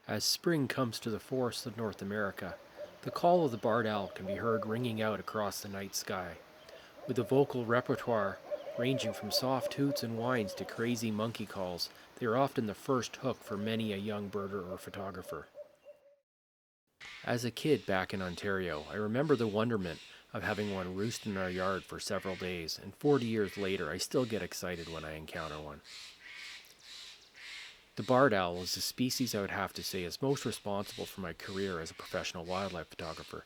As spring comes to the forests of North America, the call of the barred owl can be heard ringing out across the night sky. With a vocal repertoire ranging from soft hoots and whines to crazy monkey calls, they are often the first hook for many a young birder or photographer. As a kid back in Ontario, I remember the wonderment of having one roost in our yard for several days, and 40 years later, I still get excited when I encounter one. The barred owl is the species I would have to say is most responsible for my career as a professional wildlife photographer,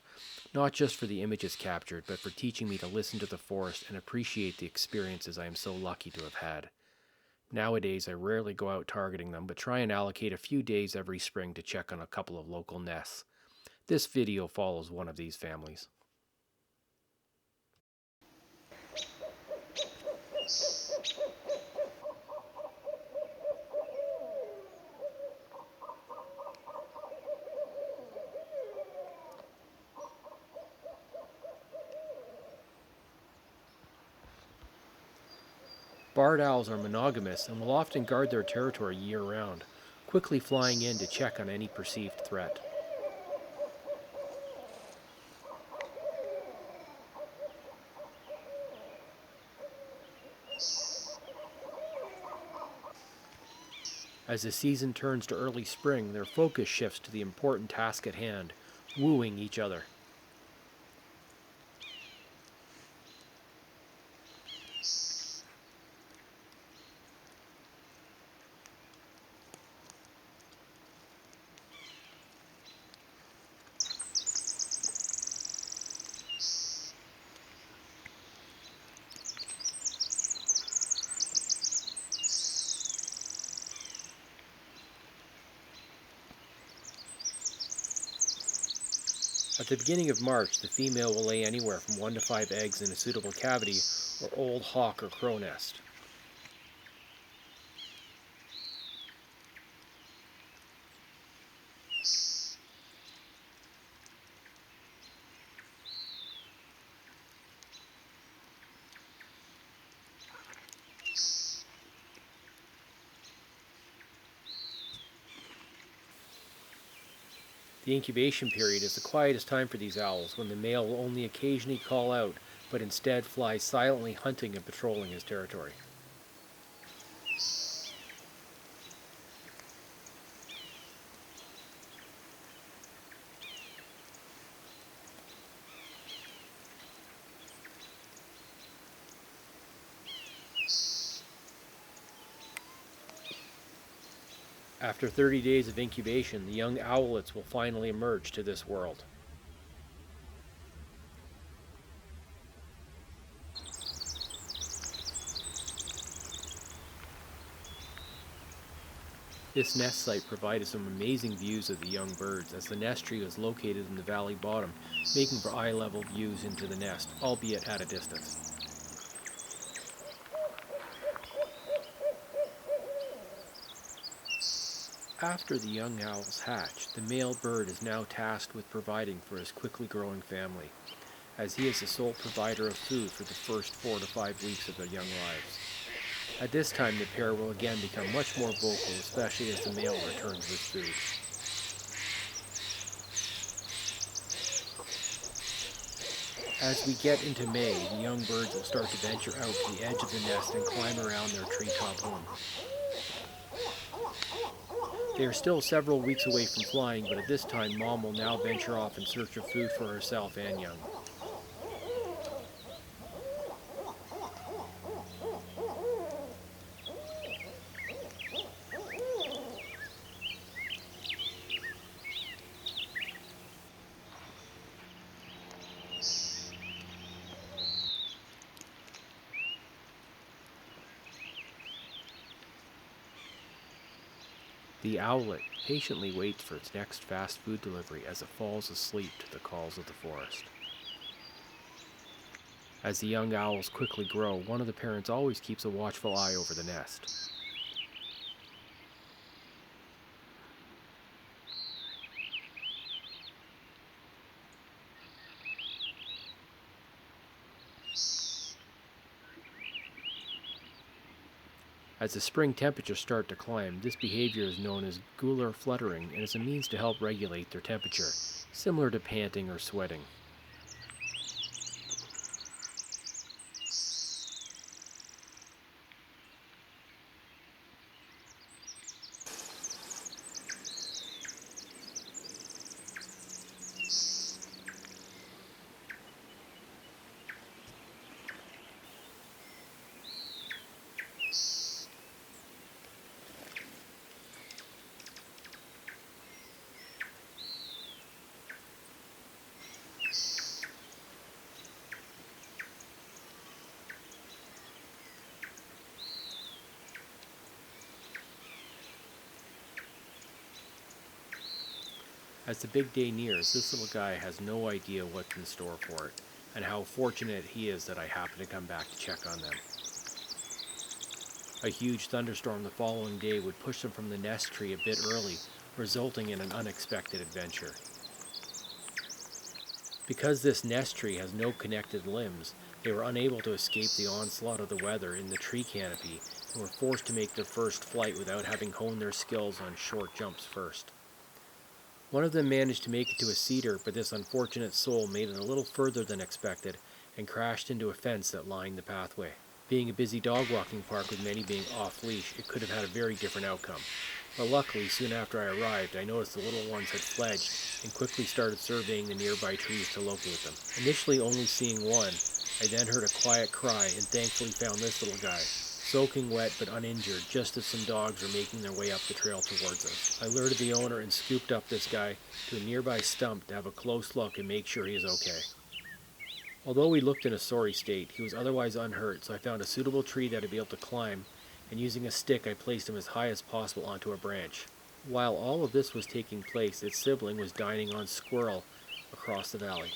not just for the images captured, but for teaching me to listen to the forest and appreciate the experiences I am so lucky to have had. Nowadays, I rarely go out targeting them, but try and allocate a few days every spring to check on a couple of local nests. This video follows one of these families. Barred owls are monogamous and will often guard their territory year-round, quickly flying in to check on any perceived threat. As the season turns to early spring, their focus shifts to the important task at hand, wooing each other. At the beginning of March, the female will lay anywhere from 1 to 5 eggs in a suitable cavity or old hawk or crow nest. The incubation period is the quietest time for these owls, when the male will only occasionally call out, but instead flies silently hunting and patrolling his territory. After 30 days of incubation, the young owlets will finally emerge to this world. This nest site provided some amazing views of the young birds, as the nest tree was located in the valley bottom, making for eye-level views into the nest, albeit at a distance. After the young owls hatch, the male bird is now tasked with providing for his quickly growing family, as he is the sole provider of food for the first 4 to 5 weeks of their young lives. At this time, the pair will again become much more vocal, especially as the male returns with food. As we get into May, the young birds will start to venture out to the edge of the nest and climb around their treetop home. They are still several weeks away from flying, but at this time, Mom will now venture off in search of food for herself and young. The owlet patiently waits for its next fast food delivery as it falls asleep to the calls of the forest. As the young owls quickly grow, one of the parents always keeps a watchful eye over the nest. As the spring temperatures start to climb, this behavior is known as gular fluttering and is a means to help regulate their temperature, similar to panting or sweating. As the big day nears, this little guy has no idea what's in store for it, and how fortunate he is that I happen to come back to check on them. A huge thunderstorm the following day would push them from the nest tree a bit early, resulting in an unexpected adventure. Because this nest tree has no connected limbs, they were unable to escape the onslaught of the weather in the tree canopy and were forced to make their first flight without having honed their skills on short jumps first. One of them managed to make it to a cedar, but this unfortunate soul made it a little further than expected and crashed into a fence that lined the pathway. Being a busy dog walking park with many being off-leash, it could have had a very different outcome. But luckily, soon after I arrived, I noticed the little ones had fledged and quickly started surveying the nearby trees to locate them. Initially only seeing one, I then heard a quiet cry and thankfully found this little guy, soaking wet but uninjured, just as some dogs were making their way up the trail towards us. I alerted the owner and scooped up this guy to a nearby stump to have a close look and make sure he is okay. Although he looked in a sorry state, he was otherwise unhurt, so I found a suitable tree that I'd be able to climb, and using a stick I placed him as high as possible onto a branch. While all of this was taking place, its sibling was dining on squirrel across the valley.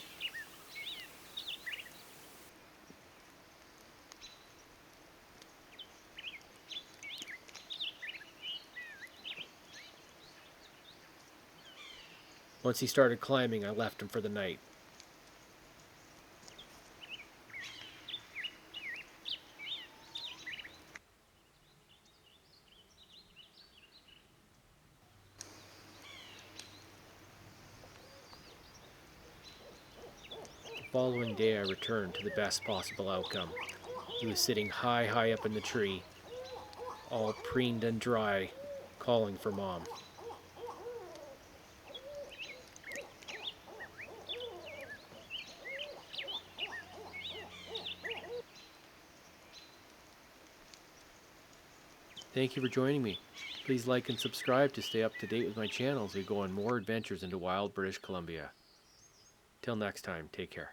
Once he started climbing, I left him for the night. The following day I returned to the best possible outcome. He was sitting high up in the tree, all preened and dry, calling for Mom. Thank you for joining me. Please like and subscribe to stay up to date with my channel as we go on more adventures into wild British Columbia. Till next time, take care.